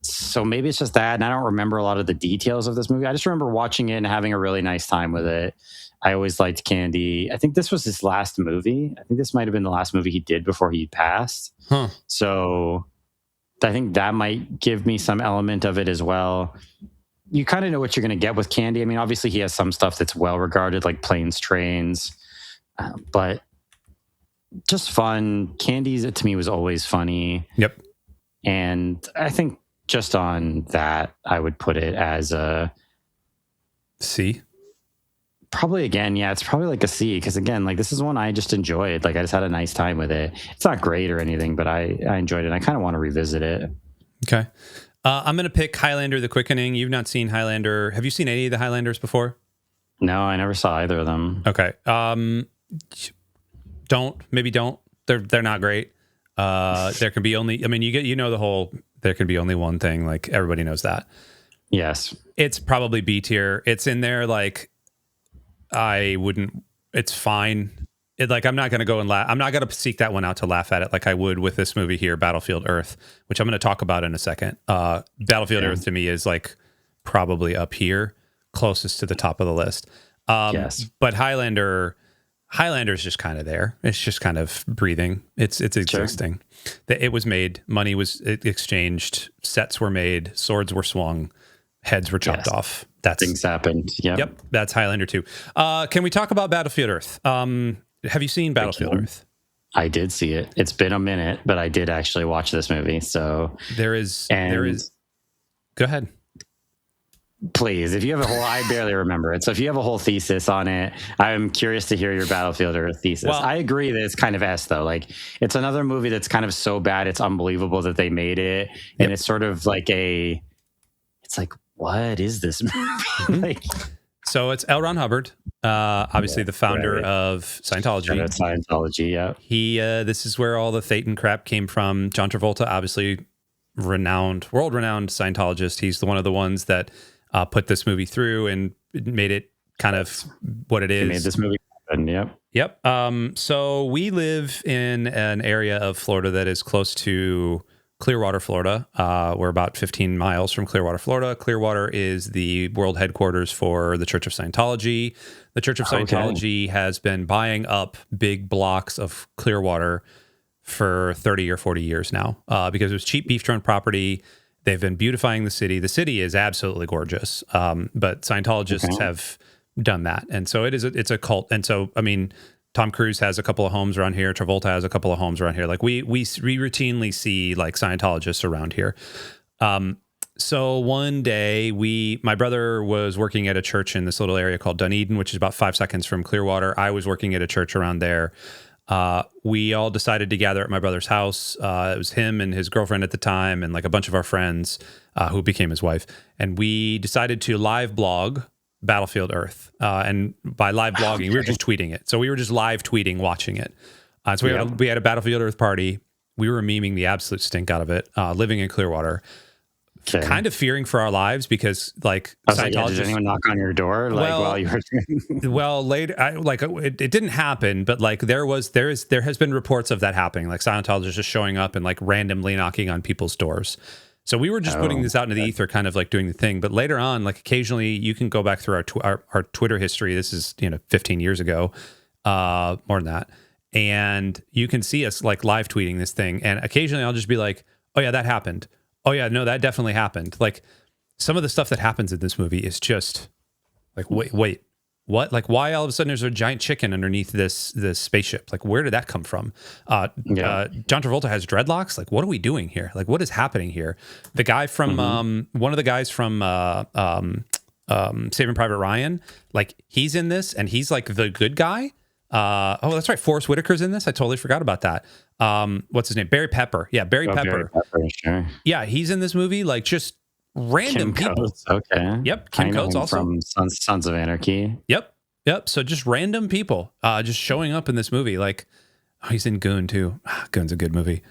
So maybe it's just that. And I don't remember a lot of the details of this movie. I just remember watching it and having a really nice time with it. I always liked Candy. I think this was his last movie. I think this might have been the last movie he did before he passed. Huh. So I think that might give me some element of it as well. You kind of know what you're going to get with Candy. I mean, obviously he has some stuff that's well regarded, like Planes, Trains. But just fun. Candy's to me was always funny. Yep. And I think just on that, I would put it as a C. Probably again, yeah, it's probably like a C because again, like this is one I just enjoyed. Like I just had a nice time with it. It's not great or anything, but I enjoyed it. I kind of want to revisit it. Okay. I'm going to pick Highlander: The Quickening. You've not seen Highlander. Have you seen any of the Highlanders before? No, I never saw either of them. Okay. Don't. They're not great. There can be only. I mean, the whole. There can be only one thing. Like everybody knows that. Yes. It's probably B tier. It's in there. Like I wouldn't. It's fine. I'm not going to go and laugh. I'm not going to seek that one out to laugh at it like I would with this movie here, Battlefield Earth, which I'm going to talk about in a second. Battlefield Earth to me is like probably up here, closest to the top of the list. Yes. But Highlander's just kind of there. It's just kind of breathing. It's existing. Sure. It was made. Money was exchanged. Sets were made. Swords were swung. Heads were chopped off. Things happened. Yep. That's Highlander 2. Can we talk about Battlefield Earth? Have you seen Battlefield Earth? I did see it. It's been a minute, but I did actually watch this movie. So there is. Go ahead. Please, if you have I barely remember it. So if you have a whole thesis on it, I'm curious to hear your Battlefield Earth thesis. Well, I agree that it's kind of S though. Like it's another movie that's kind of so bad, it's unbelievable that they made it. And it's sort of like it's like, what is this movie? So it's L. Ron Hubbard, obviously the founder of Scientology. Scientology, yeah. He, this is where all the Thetan crap came from. John Travolta, obviously world-renowned Scientologist. He's one of the ones that put this movie through and made it kind of what it is. He made this movie happen, yep. Yep. So we live in an area of Florida that is close to Clearwater, Florida. We're about 15 miles from Clearwater, Florida. Clearwater is the world headquarters for the Church of Scientology. The Church of Scientology has been buying up big blocks of Clearwater for 30 or 40 years now because it was cheap beachfront property. They've been beautifying the city. The city is absolutely gorgeous, but Scientologists have done that. And so it's a cult. And so, I mean, Tom Cruise has a couple of homes around here. Travolta has a couple of homes around here. Like we routinely see like Scientologists around here. So one day my brother was working at a church in this little area called Dunedin, which is about 5 seconds from Clearwater. I was working at a church around there. We all decided to gather at my brother's house. It was him and his girlfriend at the time and like a bunch of our friends who became his wife. And we decided to live blog Battlefield Earth. And by live blogging, we were just tweeting it. So we were just live tweeting, watching it. So we had a Battlefield Earth party. We were memeing the absolute stink out of it, living in Clearwater. Okay. Kind of fearing for our lives because, like, Scientologists. Did anyone knock on your door while you were? Well, later, it didn't happen, but like there has been reports of that happening, like Scientologists just showing up and like randomly knocking on people's doors. So we were just putting this out into the ether, kind of like doing the thing. But later on, like occasionally, you can go back through our Twitter history. This is 15 years ago, more than that, and you can see us like live tweeting this thing. And occasionally, I'll just be like, "Oh yeah, that happened." Oh yeah, no, that definitely happened. Like some of the stuff that happens in this movie is just like, wait, what? Like why all of a sudden there's a giant chicken underneath this spaceship? Like where did that come from? John Travolta has dreadlocks. Like what are we doing here? Like what is happening here? The guy from one of the guys from Saving Private Ryan, like he's in this and he's like the good guy. That's right. Forrest Whitaker's in this. I totally forgot about that. What's his name? Barry Pepper. Yeah, Barry Pepper. Barry Pepper, sure. Yeah, he's in this movie. Like just random Kim people. Coates, okay. Yep. Kim Coates also from Sons of Anarchy. Yep. So just random people, just showing up in this movie. Like, he's in Goon too. Goon's a good movie.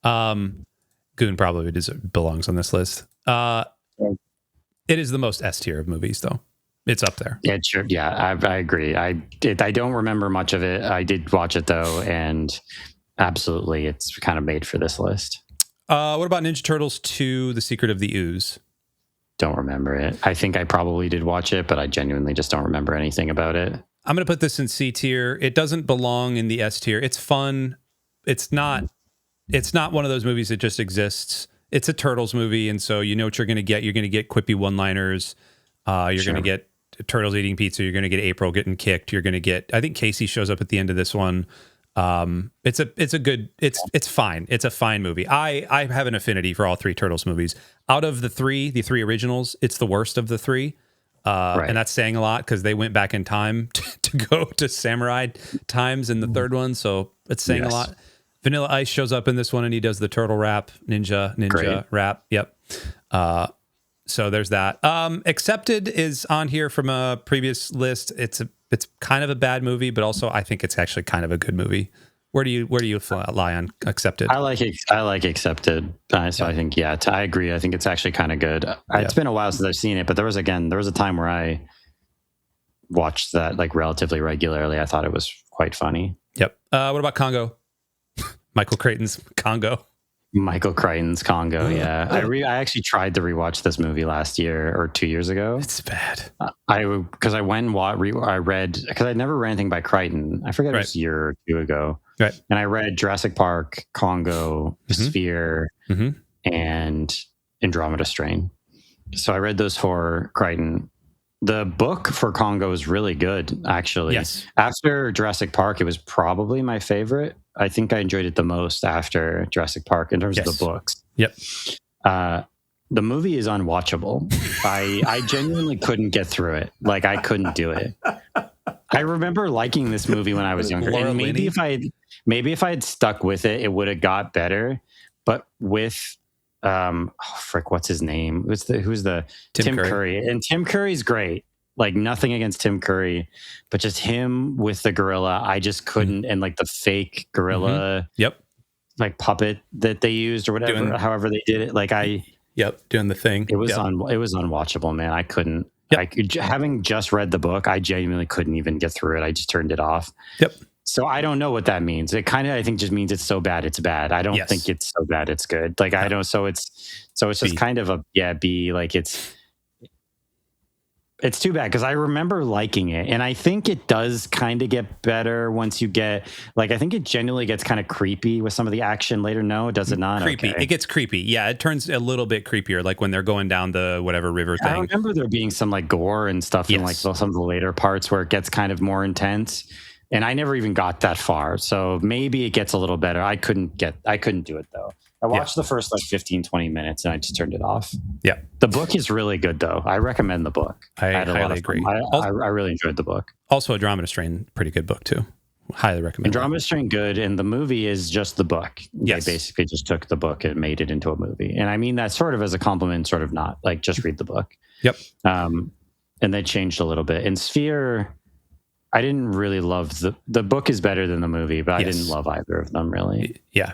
Goon probably belongs on this list. It is the most S tier of movies, though. It's up there. Yeah, sure. Yeah, I agree. I don't remember much of it. I did watch it though, and absolutely, it's kind of made for this list. What about Ninja Turtles 2: The Secret of the Ooze? Don't remember it. I think I probably did watch it, but I genuinely just don't remember anything about it. I'm going to put this in C tier. It doesn't belong in the S tier. It's fun. It's not one of those movies that just exists. It's a Turtles movie, and so you know what you're going to get. You're going to get quippy one-liners. You're going to get Turtles eating pizza. You're going to get April getting kicked. You're going to get, I think Casey shows up at the end of this one. It's fine. It's a fine movie. I have an affinity for all three Turtles movies. Out of the three originals, it's the worst of the three. And that's saying a lot because they went back in time to go to samurai times in the third one. So it's saying a lot. Vanilla Ice shows up in this one and he does the turtle rap, ninja rap. Yep. So there's that. Accepted is on here from a previous list. It's kind of a bad movie, but also I think it's actually kind of a good movie. Where do you lie on Accepted? I like Accepted. So I think I agree. I think it's actually kind of good. It's been a while since I've seen it, but there was a time where I watched that like relatively regularly. I thought it was quite funny. Yep. What about Congo? Michael Crichton's Congo. Michael Crichton's Congo, yeah. I actually tried to rewatch this movie last year or 2 years ago. It's bad. I read, because I'd never read anything by Crichton. I forget, it was a year or two ago. Right. And I read Jurassic Park, Congo, Sphere, and Andromeda Strain. So I read those for Crichton. The book for Congo is really good, actually. Yes. After Jurassic Park, it was probably my favorite. I think I enjoyed it the most after Jurassic Park in terms of the books. Yep. The movie is unwatchable. I genuinely couldn't get through it. Like, I couldn't do it. I remember liking this movie when I was younger. And maybe if I had stuck with it, it would have got better. But with what's his name? Who's the Tim Curry? And Tim Curry's great. Like, nothing against Tim Curry, but just him with the gorilla, I just couldn't. And like the fake gorilla, like puppet that they used or whatever, however they did it. Like doing the thing. It was it was unwatchable, man. I couldn't. Having just read the book, I genuinely couldn't even get through it. I just turned it off. Yep. So I don't know what that means. It kind of, I think, just means it's so bad it's bad. I don't think it's so bad it's good. Like I don't. So it's just kind of a B. Like it's too bad because I remember liking it, and I think it does kind of get better once you get like, I think it genuinely gets kind of creepy with some of the action later. No, does it not? Creepy. Okay. It gets creepy. Yeah, it turns a little bit creepier, like when they're going down the whatever river thing. I remember there being some like gore and stuff in like some of the later parts where it gets kind of more intense. and I never even got that far. So maybe it gets a little better. I couldn't do it though. I watched the first like 15, 20 minutes and I just turned it off. Yeah. The book is really good though. I recommend the book. I highly agree. I really enjoyed the book. Also, Andromeda Strain, pretty good book too. Highly recommend. Andromeda Strain, good, and the movie is just the book. Yes. They basically just took the book and made it into a movie, and I mean that sort of as a compliment, sort of not. Like, just read the book. Yep. And they changed a little bit. In Sphere, I didn't really love the book is better than the movie, but I didn't love either of them really. Yeah.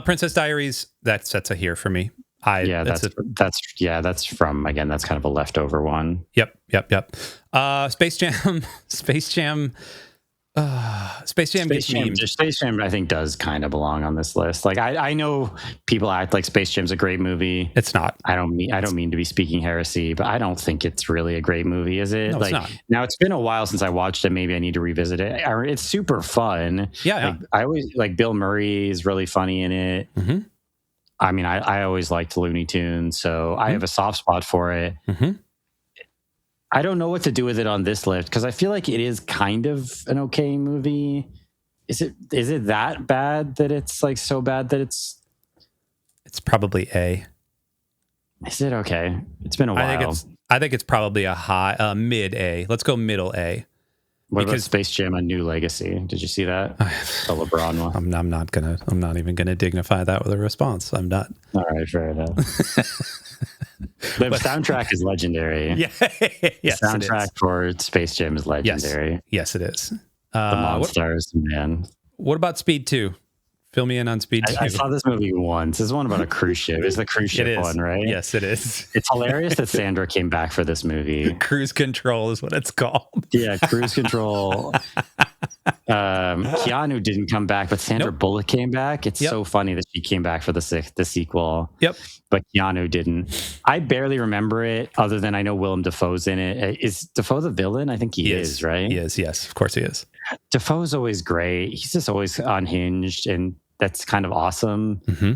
Princess Diaries, that's a here for me. That's from, again, that's kind of a leftover one. Yep. Space Jam. Space Jam Space Jam, I think, does kind of belong on this list. Like, I know people act like Space Jam's a great movie. It's not. I don't mean to be speaking heresy, but I don't think it's really a great movie, is it? No, like, it's not. Now it's been a while since I watched it. Maybe I need to revisit it. It's super fun. Yeah. Like, I always like Bill Murray is really funny in it. Mm-hmm. I mean, I always liked Looney Tunes, so I have a soft spot for it. Mm-hmm. I don't know what to do with it on this list because I feel like it is kind of an okay movie. Is it that bad that it's like so bad that it's probably A. Is it okay? It's been a while. I think it's probably a mid A. Let's go middle A. What about Space Jam: A New Legacy? Did you see that? The LeBron one. I'm not even gonna dignify that with a response. I'm not. All right, fair enough. The soundtrack is legendary. Yeah. Yes, the soundtrack for Space Jam is legendary. Yes, it is. The Monstars, man. What about Speed 2? Fill me in on Speed 2. I saw this movie once. It's one about a cruise ship. It's the cruise ship one, right? Yes, it is. It's hilarious that Sandra came back for this movie. Cruise Control is what it's called. Yeah, Cruise Control. Keanu didn't come back, but Sandra Bullock came back. It's so funny that she came back for the sequel. Yep. But Keanu didn't. I barely remember it, other than I know Willem Dafoe's in it. Is Dafoe the villain? I think he is, right? He is, yes. Of course he is. Dafoe's always great. He's just always unhinged, and that's kind of awesome. Mm-hmm.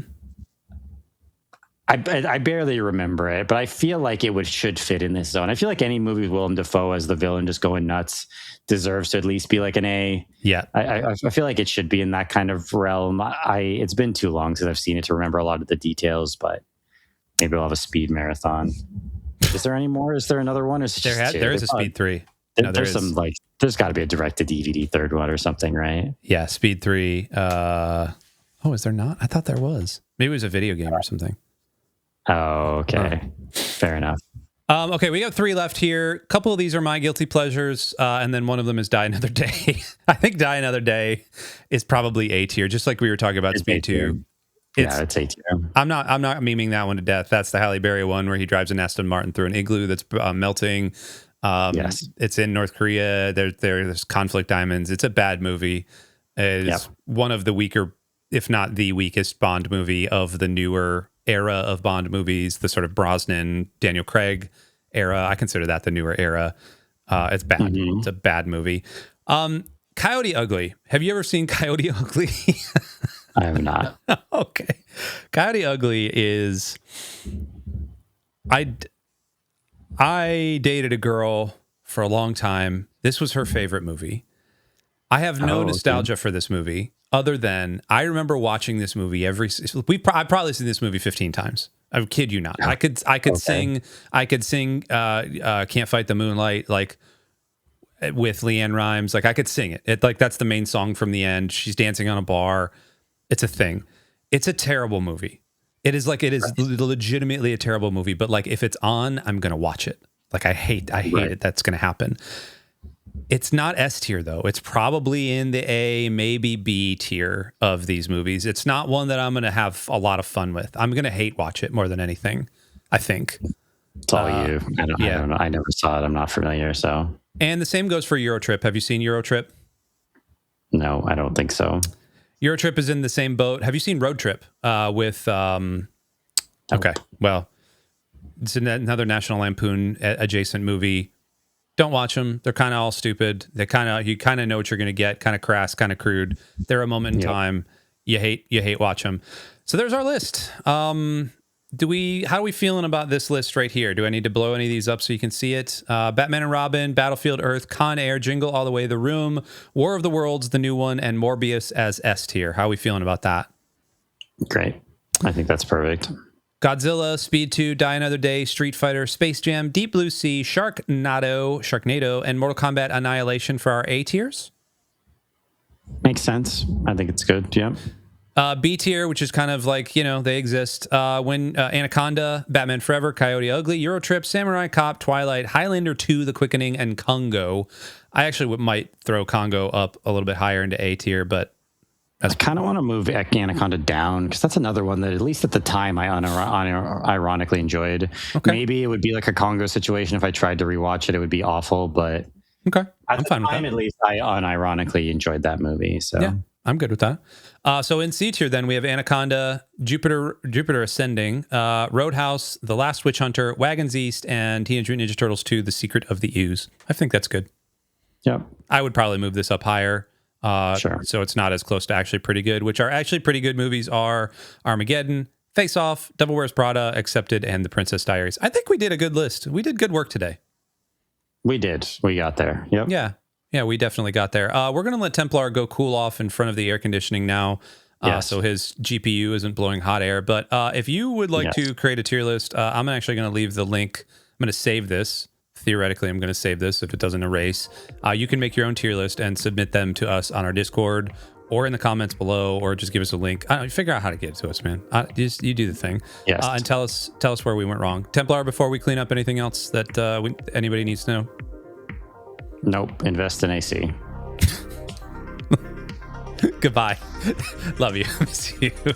I barely remember it, but I feel like it should fit in this zone. I feel like any movie with Willem Dafoe as the villain just going nuts deserves to at least be like an A. Yeah. I feel like it should be in that kind of realm. It's been too long since I've seen it to remember a lot of the details, but maybe we'll have a Speed marathon. Is there any more? Is there another one? Or is there is a Speed 3. There's some there's got to be a direct-to-DVD third one or something, right? Yeah, Speed 3. Is there not? I thought there was. Maybe it was a video game or something. Oh, okay. Fair enough. Okay, we got 3 left here. A couple of these are my guilty pleasures, and then one of them is Die Another Day. I think Die Another Day is probably A tier, just like we were talking about Speed 2. It's A tier. I'm not memeing that one to death. That's the Halle Berry one where he drives an Aston Martin through an igloo that's melting. Yes. It's in North Korea. There's conflict diamonds. It's a bad movie. It's one of the weaker, if not the weakest, Bond movie of the newer era of Bond movies, the sort of Brosnan, Daniel Craig era. I consider that the newer era. It's bad. Mm-hmm. It's a bad movie. Coyote Ugly. Have you ever seen Coyote Ugly? I have not. Okay. Coyote Ugly is... I dated a girl for a long time. This was her favorite movie. I have no nostalgia for this movie, other than I remember watching this movie I've probably seen this movie 15 times. I kid you not. I could sing Can't Fight the Moonlight, like, with LeAnn Rimes. Like, I could sing it. Like, that's the main song from the end. She's dancing on a bar. It's a thing. It's a terrible movie. It is legitimately a terrible movie, but like, if it's on, I'm going to watch it. Like, I hate it. That's going to happen. It's not S tier though. It's probably in the A, maybe B tier of these movies. It's not one that I'm going to have a lot of fun with. I'm going to hate watch it more than anything, I think. It's all you. I don't know. I never saw it. I'm not familiar. So. And the same goes for Eurotrip. Have you seen Eurotrip? No, I don't think so. Eurotrip is in the same boat. Have you seen Road Trip with... Okay, well, it's another National Lampoon adjacent movie. Don't watch them. They're kind of all stupid. You kind of know what you're going to get. Kind of crass, kind of crude. They're a moment in time. You hate watch them. So there's our list. How are we feeling about this list right here? Do I need to blow any of these up so you can see it? Batman and Robin, Battlefield Earth, Con Air, Jingle All the Way, The Room, War of the Worlds, the new one, and Morbius as S tier. How are we feeling about that? Great. I think that's perfect. Godzilla, Speed 2, Die Another Day, Street Fighter, Space Jam, Deep Blue Sea, Sharknado, and Mortal Kombat Annihilation for our A tiers. Makes sense. I think it's good. Yeah. B tier, which is kind of like, they exist. Anaconda, Batman Forever, Coyote Ugly, Eurotrip, Samurai Cop, Twilight, Highlander 2, The Quickening, and Congo. I actually might throw Congo up a little bit higher into A tier, but I kind of want to move Anaconda down because that's another one that, at least at the time, I ironically enjoyed. Okay. Maybe it would be like a Congo situation. If I tried to rewatch it, it would be awful. But okay, I'm fine with that. At least I unironically enjoyed that movie. So yeah, I'm good with that. So in C tier, then we have Anaconda, Jupiter Ascending, Roadhouse, The Last Witch Hunter, Wagons East, and Teenage Mutant Ninja Turtles 2: The Secret of the Ooze. I think that's good. Yep. I would probably move this up higher. Sure. So it's not as close to actually pretty good, which are actually pretty good movies are Armageddon, Face Off, Devil Wears Prada, Accepted, and The Princess Diaries. I think we did a good list. We did good work today. We did. We got there. Yep. Yeah, we definitely got there. We're going to let Templar go cool off in front of the air conditioning now. So his GPU isn't blowing hot air. But if you would like to create a tier list, I'm actually going to leave the link. I'm going to save this. Theoretically, I'm going to save this if it doesn't erase. You can make your own tier list and submit them to us on our Discord or in the comments below, or just give us a link. Figure out how to get it to us, man. You do the thing. Yes. And tell us where we went wrong. Templar, before we clean up, anything else that anybody needs to know? Nope. Invest in AC. Goodbye. Love you. See you.